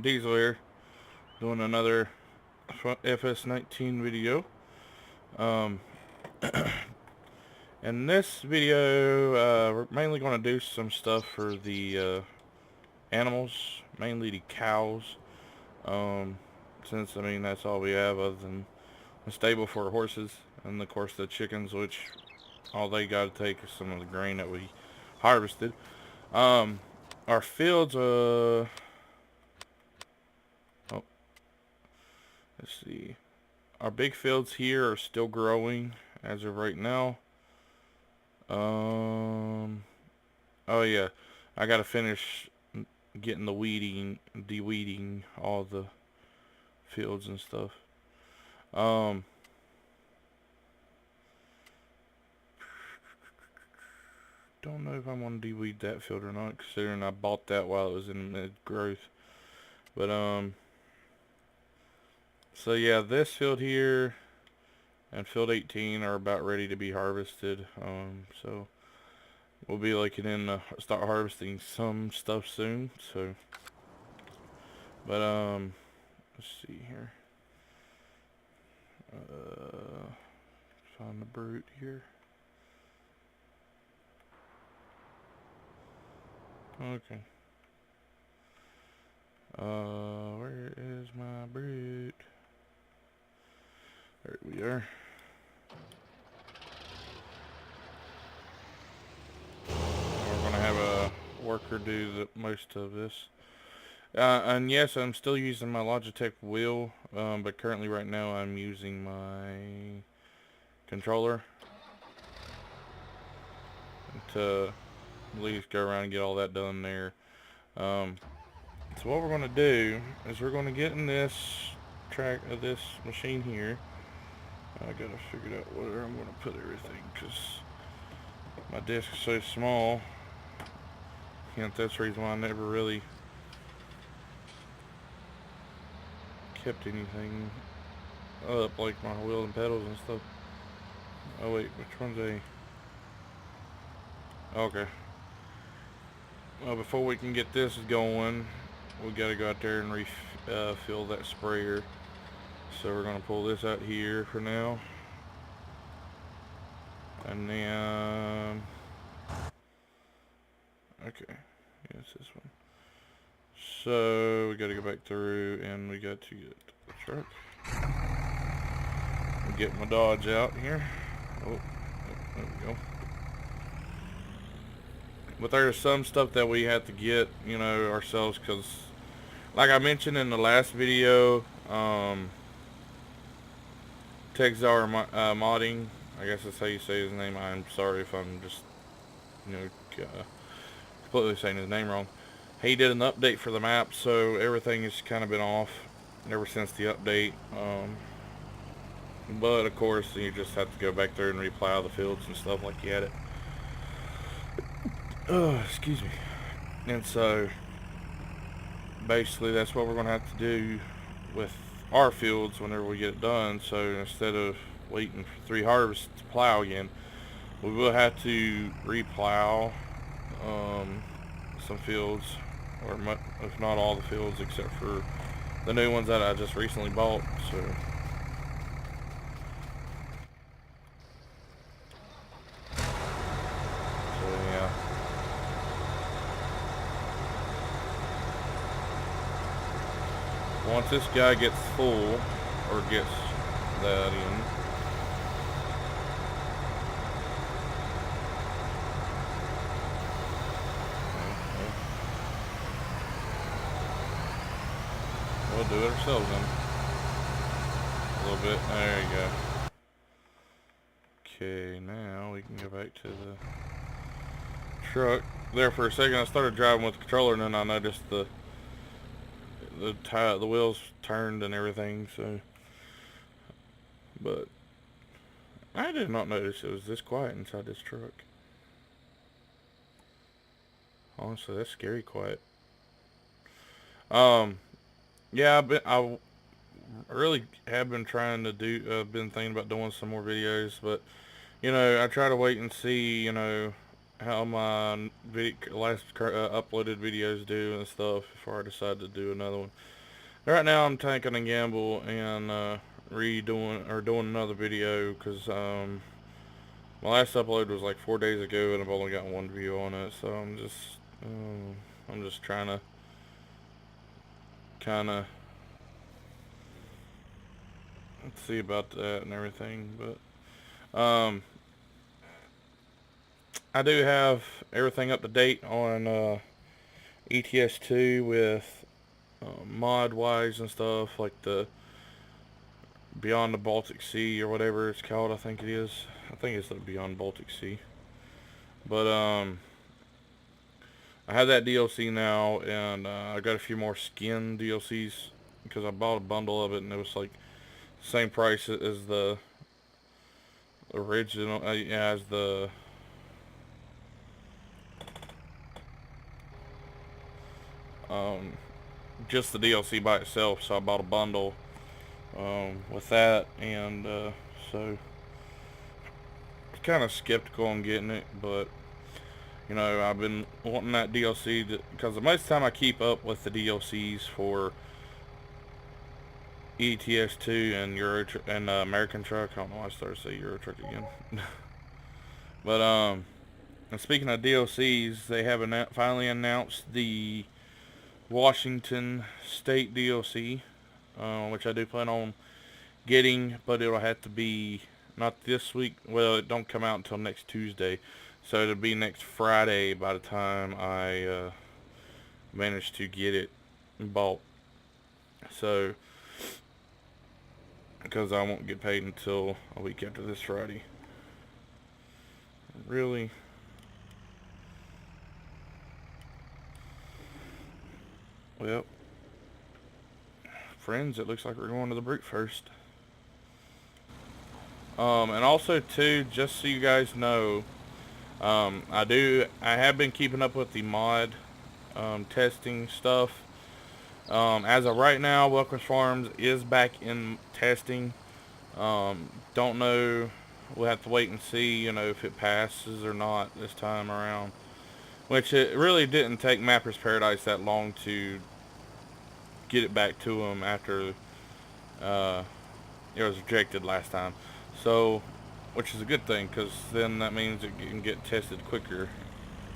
Diesel here, doing another FS19 video. Um, in this video, we're mainly going to do some stuff for the animals, mainly the cows. Um, since, I mean, that's all we have other than a stable for horses. And, of course, the chickens, which all they got to take is some of the grain that we harvested. Um, our fields, oh, let's see. Our big fields here are still growing as of right now. Um, oh yeah, I gotta finish getting the weeding, de-weeding all the fields and stuff. Um, don't know if I want to de-weed that field or not, considering I bought that while it was in mid-growth. But so yeah, this field here and field 18 are about ready to be harvested. So we'll be looking in start harvesting some stuff soon. So, but let's see here. Find the brute here. Okay. Where is my brute? There we are. We're gonna have a worker do most of this. And yes, I'm still using my Logitech wheel, but currently right now I'm using my controller to at least go around and get all that done there. Um, so what we're gonna do is we're gonna get in this track of this machine here. I gotta figure out where I'm gonna put everything because my desk is so small. Hence, that's the reason why I never really kept anything up, like my wheels and pedals and stuff. Oh wait, which one's a... Okay. Well, before we can get this going, we gotta go out there and refill that sprayer. So we're gonna pull this out here for now. And then... Okay, yes, this one. So we gotta go back through and we got to get the truck. Get my Dodge out here. Oh, there we go. But there's some stuff that we have to get, you know, ourselves because, like I mentioned in the last video, Texar Modding, I guess that's how you say his name. I'm sorry if I'm just, you know, completely saying his name wrong. He did an update for the map, so everything has kind of been off ever since the update. But of course, you just have to go back there and replow the fields and stuff like you had it. Oh, excuse me. And so, basically, that's what we're going to have to do with our fields whenever we get it done. So instead of waiting for 3 harvests to plow again, we will have to replow some fields, or if not all the fields except for the new ones that I just recently bought. So yeah. Once this guy gets full, or gets that in, we'll do it ourselves then. A little bit. There you go. Okay, now we can go back to the truck. There for a second I started driving with the controller and then I noticed the wheels turned and everything, so, but I did not notice it was this quiet inside this truck. Honestly, that's scary quiet. Yeah, I really have been trying to been thinking about doing some more videos, but, you know, I try to wait and see, you know, how my last uploaded videos do and stuff before I decide to do another one. Right now I'm taking a gamble and redoing or doing another video because my last upload was like 4 days ago and I've only got one view on it, so I'm just trying to kind of see about that and everything. But I do have everything up to date on ETS2 with mod wise and stuff, like the Beyond the Baltic Sea or whatever it's called. I think it is. I think it's the Beyond Baltic Sea. But I have that DLC now, and I got a few more skin DLCs because I bought a bundle of it, and it was like the same price as the original, as the just the DLC by itself. So I bought a bundle with that, and so kind of skeptical on getting it, but you know, I've been wanting that DLC because the most time I keep up with the DLCs for ETS2 and and American Truck. I don't know why I started to say Euro Truck again. But and speaking of DLCs, they have finally announced the Washington State DLC, which I do plan on getting, but it'll have to be not this week. Well, it don't come out until next Tuesday, so it'll be next Friday by the time I manage to get it bought. So, because I won't get paid until a week after this Friday. Really? Well, friends, it looks like we're going to the brute first. And also too, just so you guys know, I have been keeping up with the mod testing stuff. As of right now, Welcome Farms is back in testing. Don't know. We'll have to wait and see, you know, if it passes or not this time around. Which it really didn't take Mapper's Paradise that long to get it back to them after it was rejected last time. So, which is a good thing, because then that means it can get tested quicker.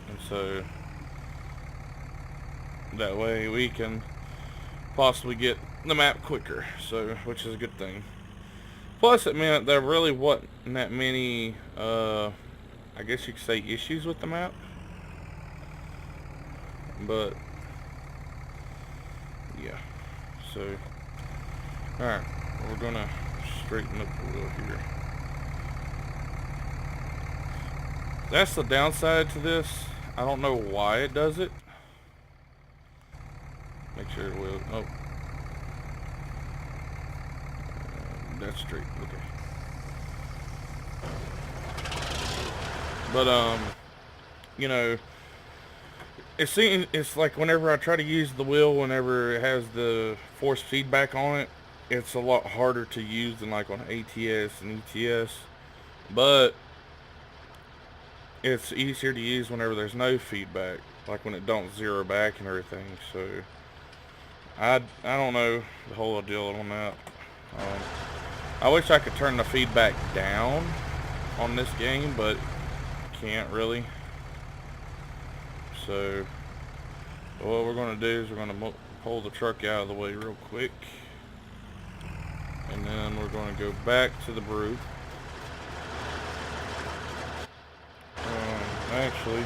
And so, that way we can possibly get the map quicker. So, which is a good thing. Plus, it meant there really wasn't that many, I guess you could say, issues with the map. But, yeah. So, alright. We're gonna straighten up the wheel here. That's the downside to this. I don't know why it does it. Make sure it will. Oh. That's straight. Okay. But, you know, it's like whenever I try to use the wheel, whenever it has the force feedback on it, it's a lot harder to use than like on ATS and ETS. But it's easier to use whenever there's no feedback, like when it don't zero back and everything. So I don't know the whole deal on that. I wish I could turn the feedback down on this game, but can't really. So what we're going to do is we're going to pull the truck out of the way real quick, and then we're going to go back to the brute. Actually,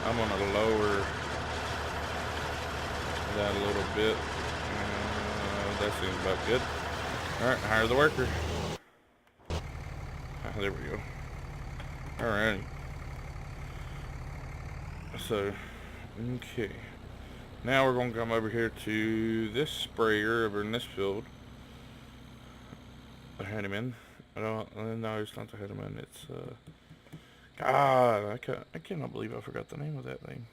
I'm going to lower that a little bit. That seems about good. Alright, hire the worker. There we go. Alright. So, okay. Now we're going to come over here to this sprayer over in this field. The Handyman. No, it's not the Handyman. It's, God, I cannot believe I forgot the name of that thing.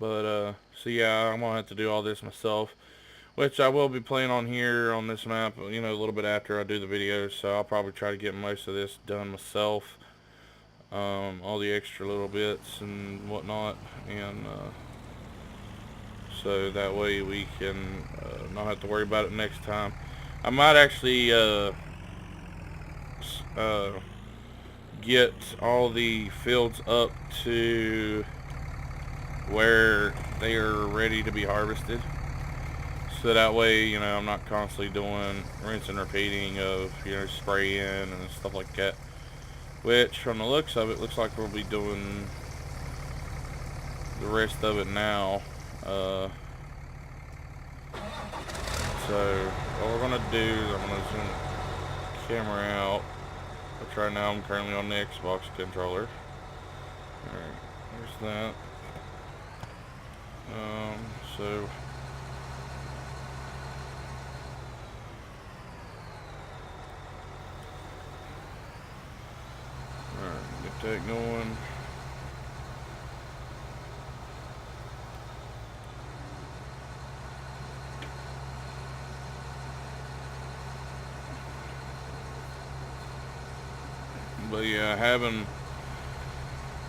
So yeah, I'm going to have to do all this myself. Which I will be playing on here on this map, you know, a little bit after I do the videos. So I'll probably try to get most of this done myself. all the extra little bits and whatnot, and so that way we can not have to worry about it next time. I might actually get all the fields up to where they are ready to be harvested, so that way, you know, I'm not constantly doing rinse and repeating of, you know, spraying and stuff like that, which from the looks of it looks like we'll be doing the rest of it now. So what we're gonna do is I'm gonna zoom the camera out, which right now I'm currently on the Xbox controller. Alright, there's that. So alright, get that going. But yeah, having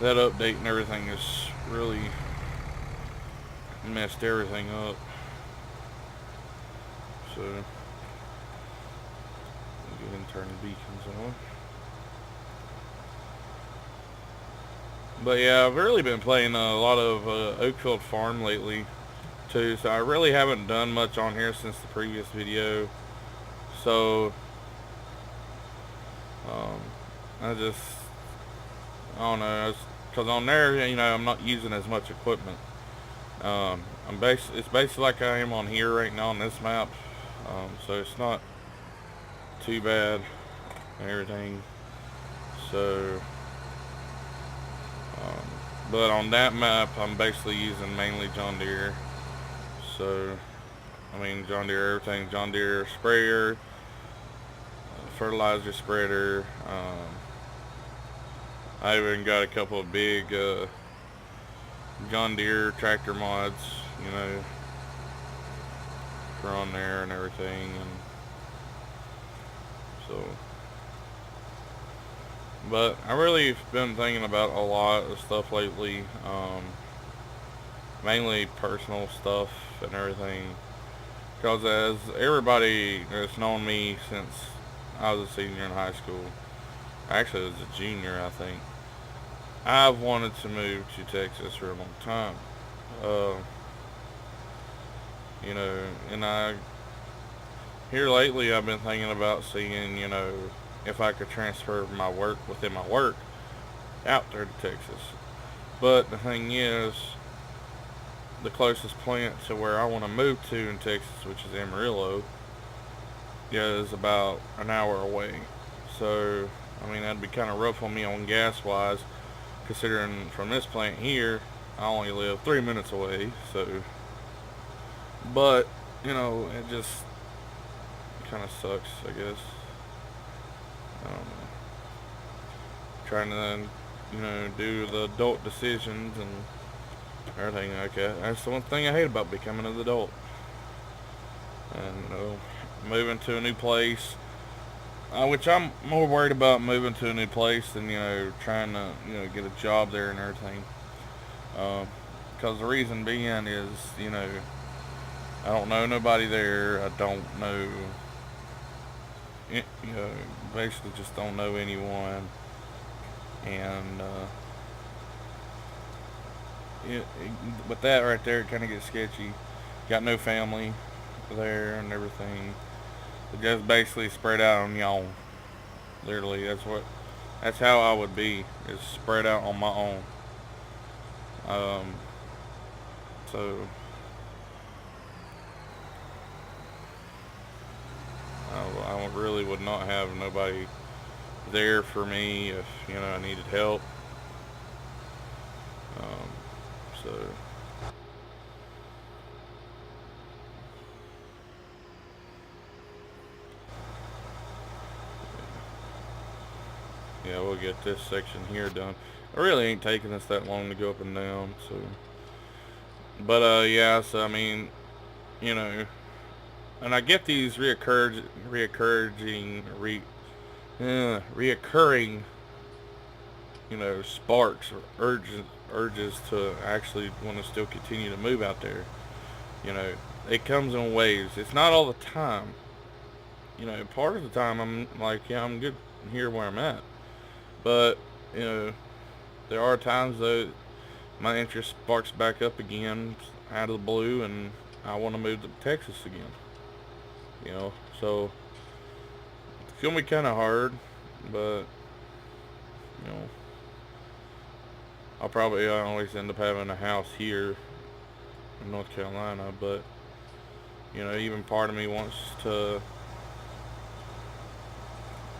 that update and everything has really messed everything up. So, go ahead and turn the beacons on. But yeah, I've really been playing a lot of Oakfield Farm lately too, so I really haven't done much on here since the previous video. So, I don't know, because on there, you know, I'm not using as much equipment. It's basically like I am on here right now on this map, so it's not too bad and everything. So, but on that map, I'm basically using mainly John Deere. So, I mean, John Deere, everything, John Deere sprayer, fertilizer spreader. I even got a couple of big John Deere tractor mods, you know, for on there and everything, and so. But I really been thinking about a lot of stuff lately, mainly personal stuff and everything, because as everybody that's known me since I was a senior in high school, actually I was a junior, I think, I've wanted to move to Texas for a long time. You know, and here lately I've been thinking about seeing, you know, if I could transfer my work within my work out there to Texas. But the thing is, the closest plant to where I want to move to in Texas, which is Amarillo, is about an hour away. So, I mean, that'd be kind of rough on me on gas wise, considering from this plant here, I only live 3 minutes away. So, but, you know, it just kind of sucks, I guess. I don't know. Trying to, you know, do the adult decisions and everything like that. That's the one thing I hate about becoming an adult. And, you know, moving to a new place, which I'm more worried about moving to a new place than, you know, trying to, you know, get a job there and everything. Because the reason being is, you know, I don't know nobody there. I don't know, you know, basically just don't know anyone. And, with that right there, it kind of gets sketchy. Got no family there and everything. It just basically spread out on y'all. Literally, that's how I would be, is spread out on my own. So I really would not have nobody there for me if, you know, I needed help. So yeah, we'll get this section here done. It really ain't taking us that long to go up and down. So, but yeah. So I mean, you know, and I get these reoccurring you know, sparks or urges to actually want to still continue to move out there. You know, it comes in waves. It's not all the time. You know, part of the time I'm like, yeah, I'm good here where I'm at. But, you know, there are times that my interest sparks back up again out of the blue and I want to move to Texas again. You know, so it's going to be kind of hard, but, you know, I always end up having a house here in North Carolina, but, you know, even part of me wants to,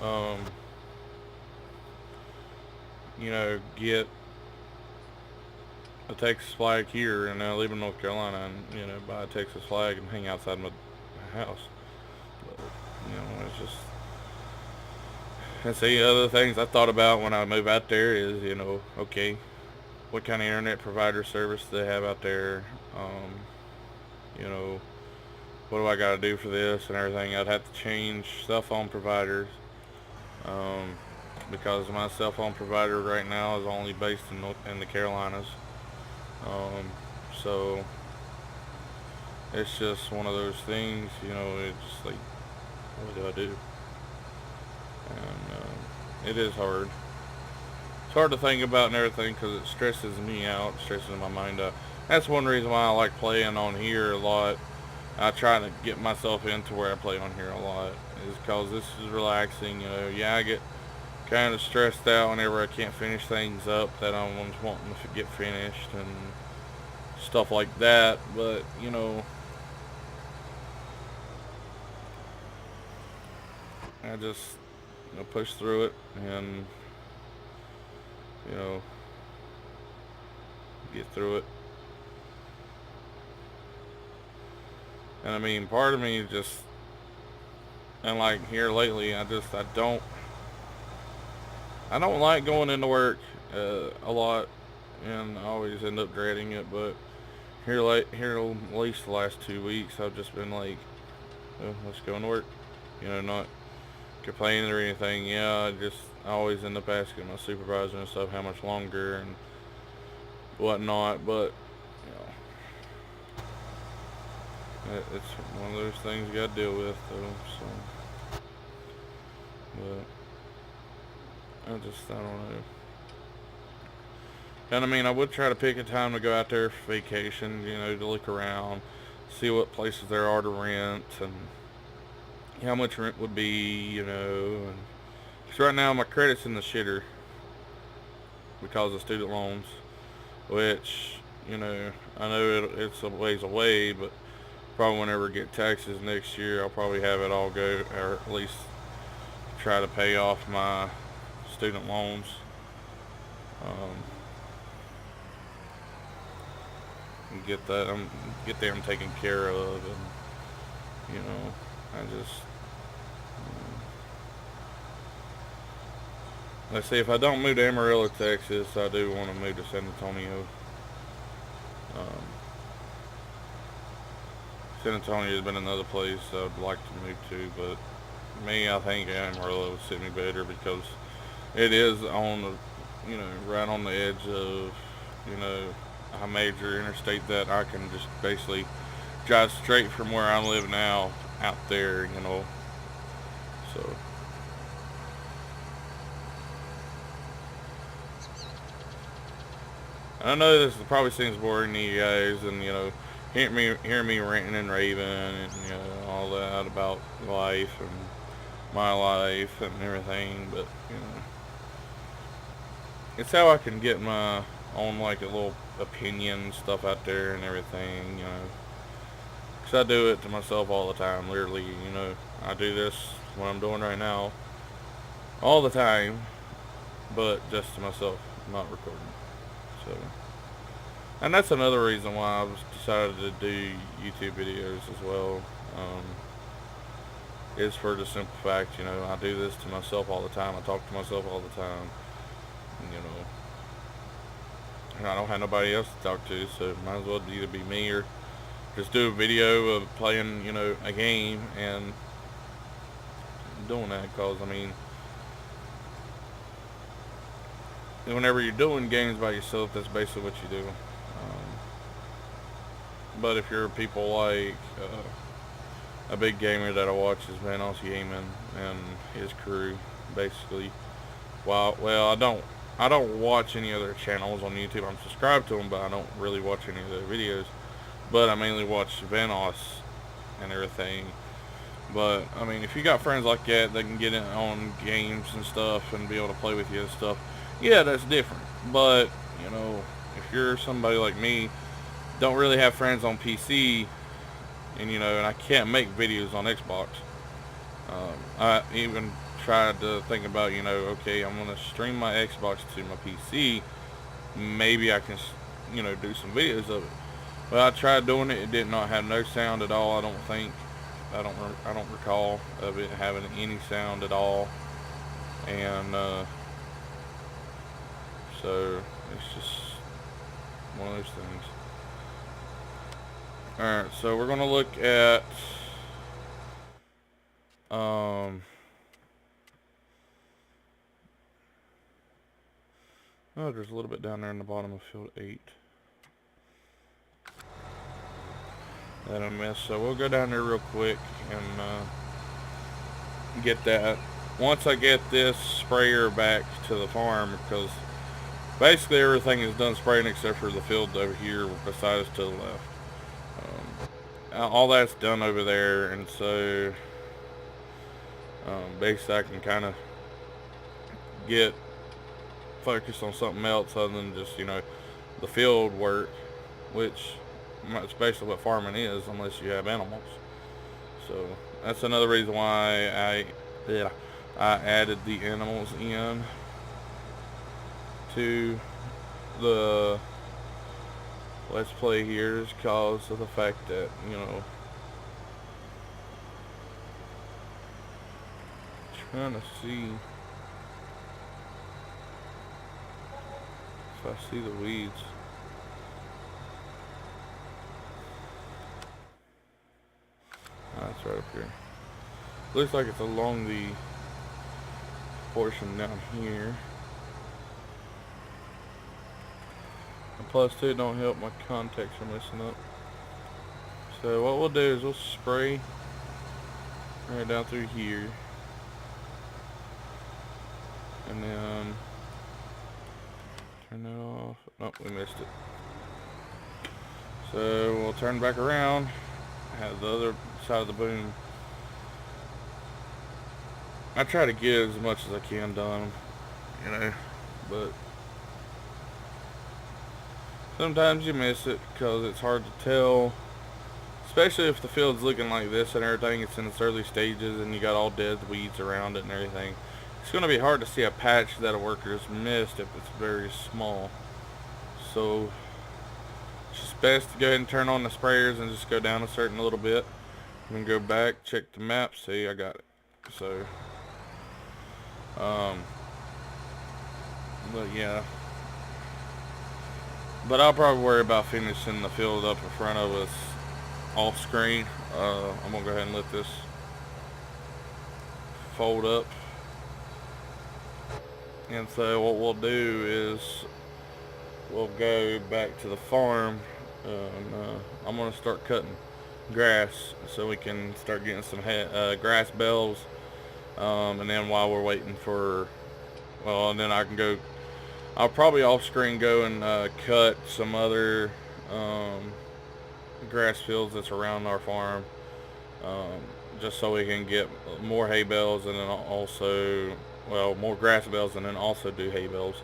um, you know, get a Texas flag here and I live in North Carolina and, you know, buy a Texas flag and hang outside my house. But, you know, it's just, and see, other things I thought about when I move out there is, you know, okay, what kind of internet provider service do they have out there? You know, what do I got to do for this and everything? I'd have to change cell phone providers, um, because my cell phone provider right now is only based in the Carolinas. Um, so it's just one of those things, you know. It's just like, what do I do? And it is hard. It's hard to think about and everything because it stresses me out, stresses my mind out. That's one reason why I like playing on here a lot. I try to get myself into where I play on here a lot, is because this is relaxing. You know, yeah, I get kind of stressed out whenever I can't finish things up that I'm wanting to get finished and stuff like that. But, you know, I just, you know, push through it and, you know, get through it. And I mean, part of me just, and like here lately, I don't like going into work a lot, and I always end up dreading it. But here at least the last 2 weeks, I've just been like, oh, let's go into work. You know, not complaining or anything. Yeah, I always end up asking my supervisor and stuff how much longer and whatnot. But you know, it's one of those things you got to deal with, though. So, but I don't know. And I mean, I would try to pick a time to go out there for vacation, you know, to look around, see what places there are to rent, and how much rent would be, you know. And, 'cause right now my credit's in the shitter because of student loans, which, you know, I know it's a ways away, but probably whenever I get taxes next year, I'll probably have it all go, or at least try to pay off my student loans. Um, and get them taken care of, and you know, I just, let's see, if I don't move to Amarillo, Texas, I do want to move to San Antonio. Um, San Antonio has been another place I'd like to move to, but me, I think Amarillo would suit me better because it is on the, you know, right on the edge of, you know, a major interstate that I can just basically drive straight from where I live now out there, you know. So I know this probably seems boring to you guys, and you know, hear me ranting and raving, and you know, all that about life and my life and everything, but you know, it's how I can get my own like a little opinion stuff out there and everything, you know. 'Cause I do it to myself all the time, literally. You know, I do this what I'm doing right now all the time, but just to myself, not recording. So, and that's another reason why I've decided to do YouTube videos as well. Is for the simple fact, you know, I do this to myself all the time. I talk to myself all the time, and, you know, and I don't have nobody else to talk to, so it might as well either be me or just do a video of playing, you know, a game and doing that. Cause I mean, whenever you're doing games by yourself, that's basically what you do. But if you're people like a big gamer that I watch is Vanoss Gaming and his crew, basically. Well, I don't watch any other channels on YouTube. I'm subscribed to them, but I don't really watch any of their videos. But I mainly watch Vanoss and everything. But I mean, if you got friends like that that can get in on games and stuff and be able to play with you and stuff, yeah, that's different. But you know, if you're somebody like me, don't really have friends on PC, and and I can't make videos on Xbox. I even tried to think about, okay, I'm gonna stream my Xbox to my PC. Maybe I can, do some videos of it. Well, I tried doing it. It did not have no sound at all. I don't think. I don't recall of it having any sound at all. And so it's just one of those things. All right, so we're gonna look at oh, there's a little bit down there in the bottom of field 8 that I missed. So we'll go down there real quick and get that. Once I get this sprayer back to the farm, because basically everything is done spraying except for the field over here beside us to the left. All that's done over there, and so basically I can kind of get focused on something else other than just the field work, which that's basically what farming is unless you have animals. So that's another reason why I added the animals in to the Let's Play here, is because of the fact that trying to see if I see the weeds. That's right up here. Looks like it's along the portion down here. And plus too, don't help my contacts are messing up. So what we'll do is we'll spray right down through here. And then turn that off. Nope, we missed it. So we'll turn back around. Have the other side of the boom. I try to get as much as I can done, but sometimes you miss it because it's hard to tell, especially if the field's looking like this and everything. It's in its early stages and you got all dead weeds around it and everything. It's going to be hard to see a patch that a worker's missed if it's very small. So it's just best to go ahead and turn on the sprayers and just go down a certain little bit and then go back, check the map, see I got it. So but yeah, but I'll probably worry about finishing the field up in front of us off screen. I'm gonna go ahead and let this fold up, and so what we'll do is we'll go back to the farm, and I'm gonna start cutting grass so we can start getting some grass bells, and then while we're waiting for, well, and then I can go, I'll probably off screen go and cut some other grass fields that's around our farm, just so we can get more hay bales, and then also, well, more grass bales, and then also do hay bales.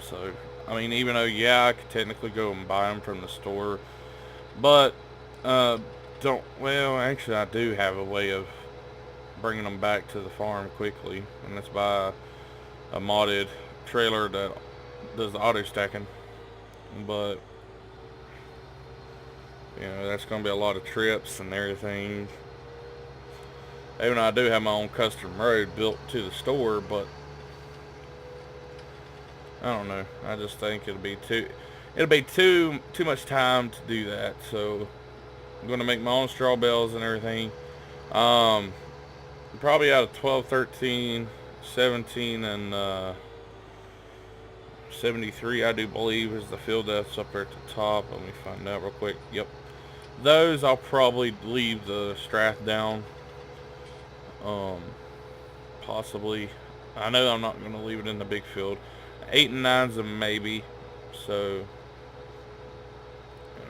So I mean, even though, yeah, I could technically go and buy them from the store, but well, actually I do have a way of bringing them back to the farm quickly, and that's by a modded trailer that does the auto stacking. But that's going to be a lot of trips and everything. Even though I do have my own custom road built to the store, but I don't know. I just think it'll be too much time to do that. So I'm going to make my own straw bales and everything. Probably out of 12, 13, 17, and 73, I do believe, is the field that's up there at the top. Let me find out real quick. Yep. Those I'll probably leave the Strath down. Possibly. I know I'm not going to leave it in the big field. 8 and 9's a maybe. So, you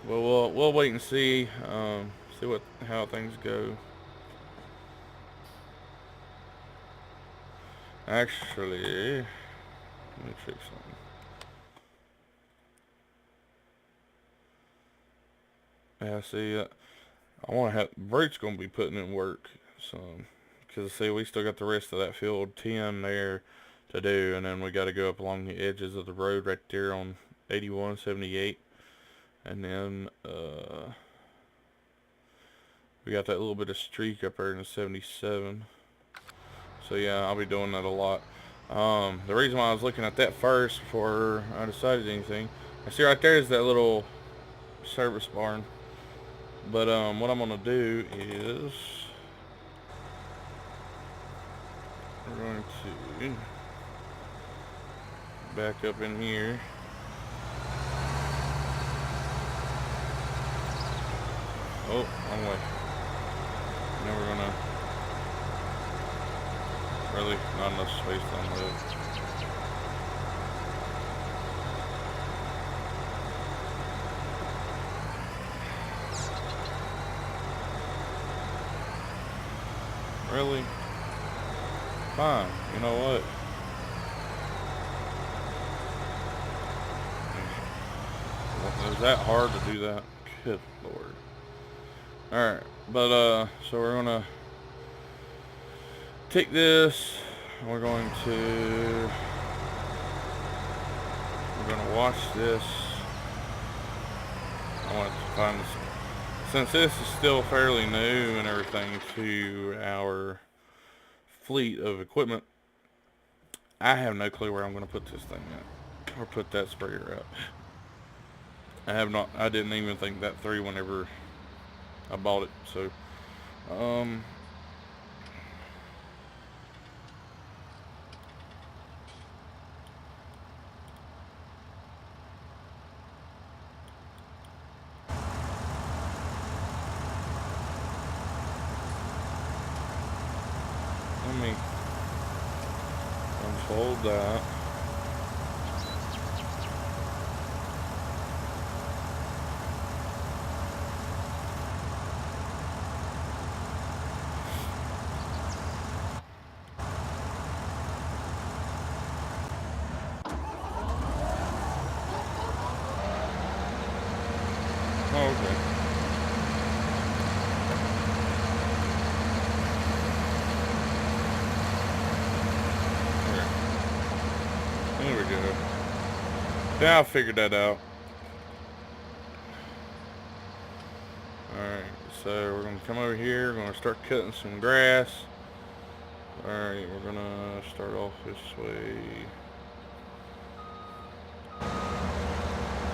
know. Well, we'll wait and see. See how things go. Actually, let me fix something. Yeah, see, I want to have Brute's going to be putting in work some, because see, we still got the rest of that field 10 there to do, and then we got to go up along the edges of the road right there on 81, 78, and then we got that little bit of streak up there in the 77. So yeah, I'll be doing that a lot. The reason why I was looking at that first before I decided anything, I see right there is that little service barn. But what I'm gonna do is we're going to back up in here. Oh, wrong way. Now we're gonna really not enough space to unload. Really? Fine. You know what? Is that hard to do that? Good Lord. Alright. But, so we're gonna take this. We're going to wash this. I want to find this. Since this is still fairly new and everything to our fleet of equipment, I have no clue where I'm going to put this thing at, or put that sprayer at. I didn't even think that through whenever I bought it, so, let me unfold that. Oh, okay. There we go. Yeah, I figured that out. Alright, so we're going to come over here. We're going to start cutting some grass. Alright, we're going to start off this way.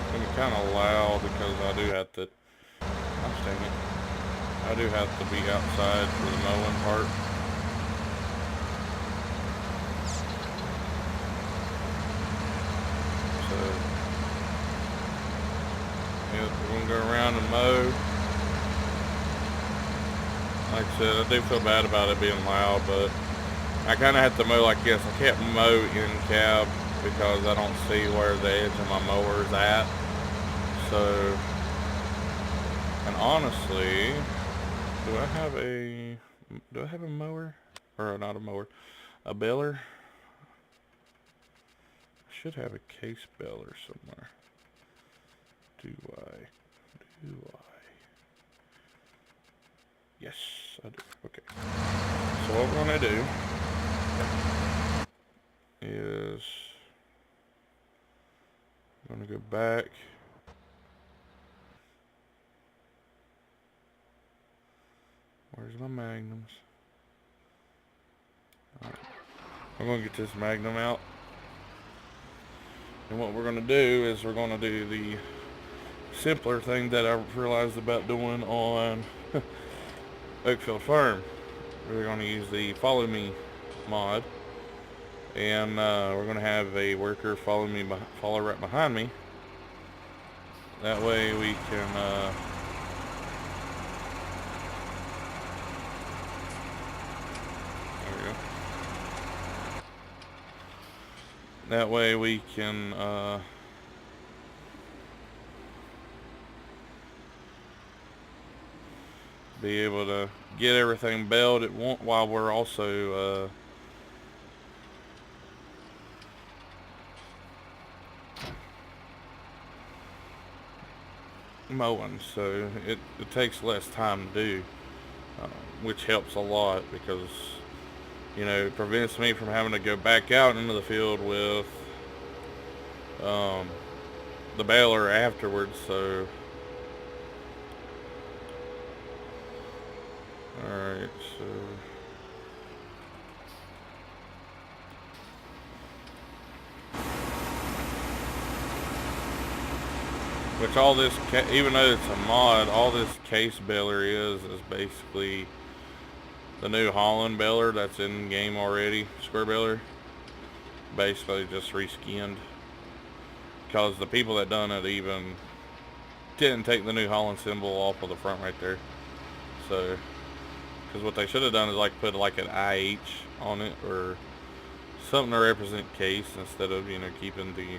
It's going to be kind of loud because I do have to, I'm staying it. I do have to be outside for the mowing part. So, yeah, we're going to go around and mow. Like I said, I do feel bad about it being loud, but I kind of have to mow like this. I can't mow in cab because I don't see where the edge of my mower is at. So, and honestly, do I have a mower? Or not a mower, a baler? I should have a case baler somewhere. Do I? Yes, I do. Okay. So what we're gonna do is I'm gonna go back. Where's my magnums? Alright. I'm gonna get this magnum out. And what we're gonna do is we're gonna do the simpler thing that I realized about doing on Oakfield Farm. We're going to use the Follow Me mod, and we're gonna have a worker follow right behind me. That way we can there we go. That way we can be able to get everything bailed at once while we're also mowing, so it takes less time to do, which helps a lot because, you know, it prevents me from having to go back out into the field with the baler afterwards. So alright, so which all this, even though it's a mod, all this case baler is basically the New Holland baler that's in game already, square baler, basically just reskinned, because the people that done it even didn't take the New Holland symbol off of the front right there. So, because what they should have done is like put like an IH on it or something to represent case instead of, you know, keeping the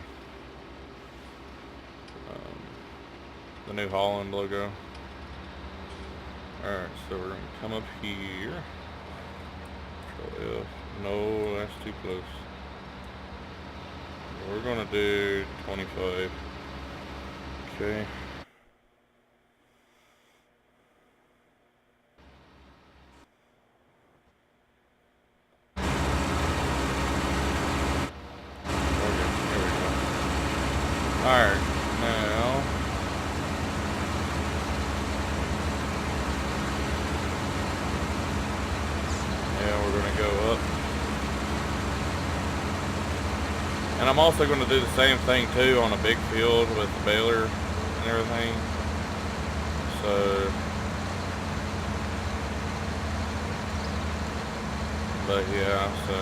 New Holland logo. Alright, so we're going to come up here. Control F. No, that's too close. We're going to do 25. Okay. Alright, now we're going to go up. And I'm also going to do the same thing too on a big field with the baler and everything. So, but yeah, so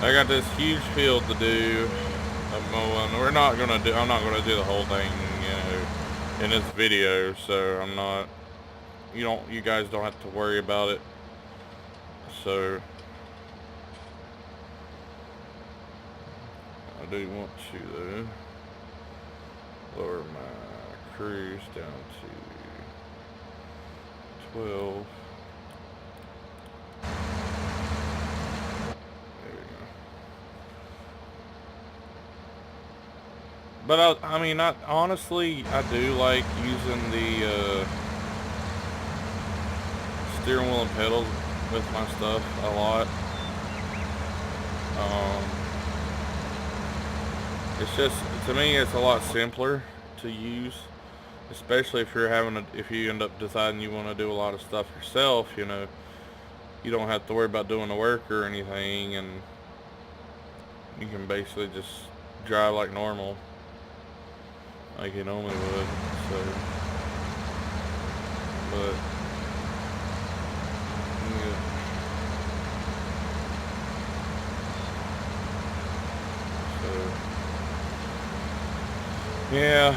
I got this huge field to do. I'm not gonna do the whole thing, you know, in this video, so I'm not, you guys don't have to worry about it. So I do want to though lower my cruise down to 12. But I mean, honestly, I do like using the steering wheel and pedals with my stuff a lot. It's just, to me, it's a lot simpler to use, especially if if you end up deciding you want to do a lot of stuff yourself. You know, you don't have to worry about doing the work or anything, and you can basically just drive like normal, like you normally would. So, but yeah. So yeah,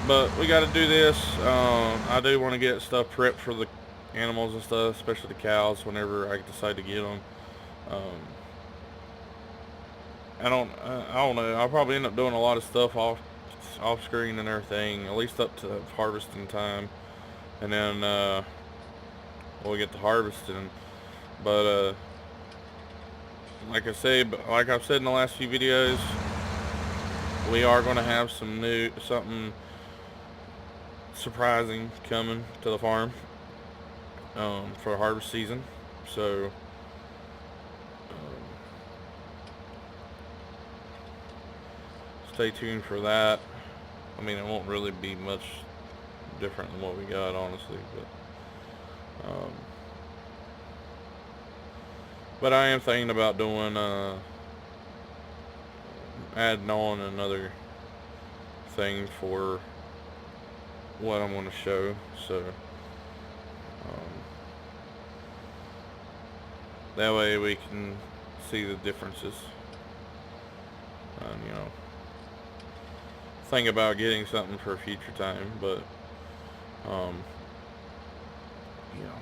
but we got to do this. I do want to get stuff prepped for the animals and stuff, especially the cows, whenever I decide to get them. I don't know. I'll probably end up doing a lot of stuff off screen and everything, at least up to harvesting time, and then we'll get to harvesting. But like I've said in the last few videos, we are going to have something surprising coming to the farm for harvest season. So stay tuned for that. I mean, it won't really be much different than what we got, honestly, but I am thinking about doing adding on another thing for what I'm going to show. So that way we can see the differences. And, you know, think about getting something for a future time, but, you know.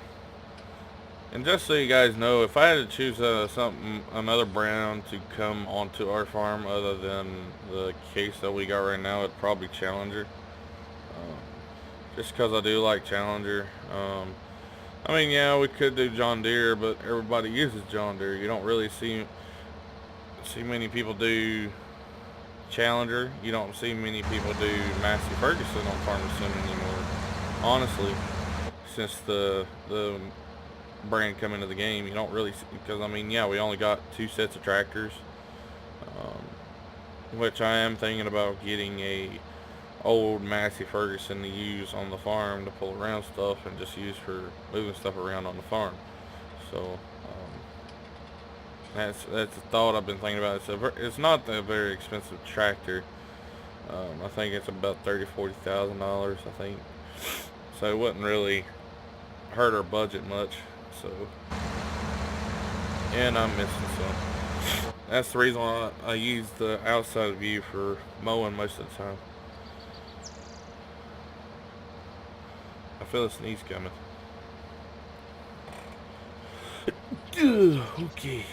And just so you guys know, if I had to choose another brand to come onto our farm other than the case that we got right now, it'd probably Challenger. Just because I do like Challenger. I mean, yeah, we could do John Deere, but everybody uses John Deere. You don't really see many people do Challenger. You don't see many people do Massey Ferguson on Farm Sim anymore. Honestly, since the brand come into the game, you don't really see, because I mean, yeah, we only got 2 sets of tractors, which I am thinking about getting a old Massey Ferguson to use on the farm to pull around stuff and just use for moving stuff around on the farm. So that's a thought I've been thinking about. It's not a very expensive tractor. I think it's about $30,000-$40,000, I think. So it wouldn't really hurt our budget much. So, and I'm missing some. That's the reason why I use the outside view for mowing most of the time. I feel a sneeze coming. Okay.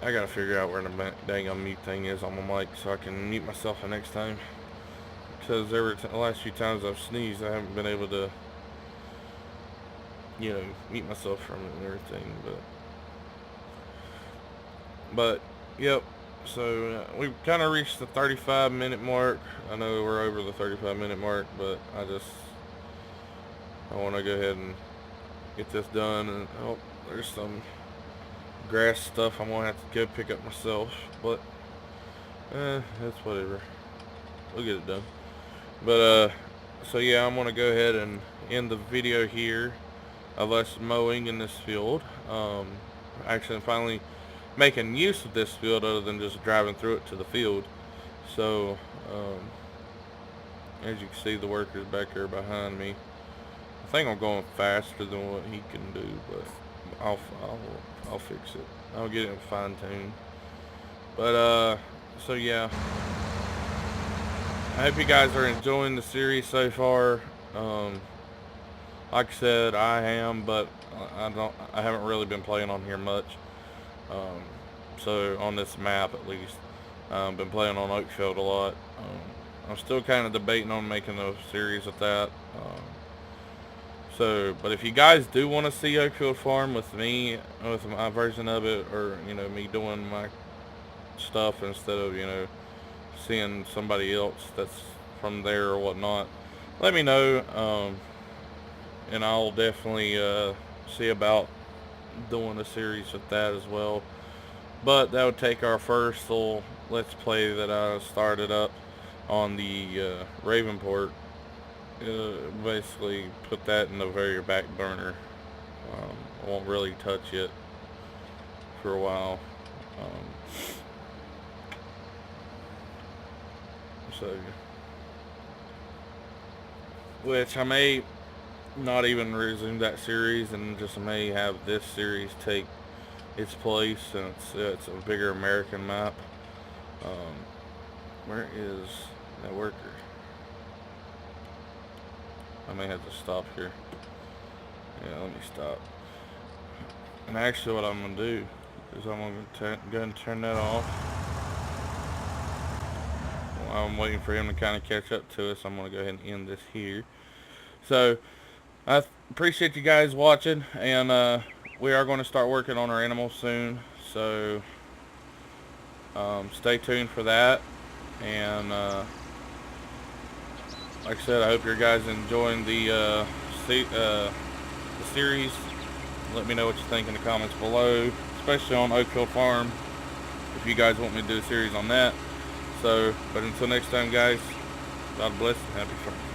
I gotta figure out where the dang on mute thing is on my mic so I can mute myself the next time. Because the last few times I've sneezed, I haven't been able to, you know, mute myself from it and everything. But yep. So we've kind of reached the 35-minute mark. I know we're over the 35-minute mark, but I want to go ahead and get this done. And oh, there's some grass stuff I'm gonna have to go pick up myself, but that's whatever. We'll get it done. But so yeah, I'm gonna go ahead and end the video here of us mowing in this field. Actually, finally making use of this field other than just driving through it to the field. So as you can see, the worker's back there behind me. I think I'm going faster than what he can do, but I'll fix it. I'll get it fine-tuned. But so yeah, I hope you guys are enjoying the series so far. Like I said, I am, but I haven't really been playing on here much. So on this map at least, been playing on Oakfield a lot. I'm still kind of debating on making a series of that. But if you guys do want to see Oakfield Farm with me, with my version of it, or, you know, me doing my stuff instead of, you know, seeing somebody else that's from there or whatnot, let me know, and I'll definitely see about doing a series with that as well. But that would take our first little Let's Play that I started up on the Ravenport. Basically put that in the very back burner. I won't really touch it for a while. Which I may not even resume that series and just may have this series take its place, and it's a bigger American map. Where is that worker? I may have to stop here. Yeah, let me stop. And actually what I'm going to do is I'm going to go and turn that off. While I'm waiting for him to kind of catch up to us, I'm going to go ahead and end this here. So, I appreciate you guys watching, and we are going to start working on our animals soon. So, stay tuned for that. And, like I said, I hope you guys enjoying the series. Let me know what you think in the comments below, especially on Oakfield Farm, if you guys want me to do a series on that. So, but until next time, guys, God bless and happy farming.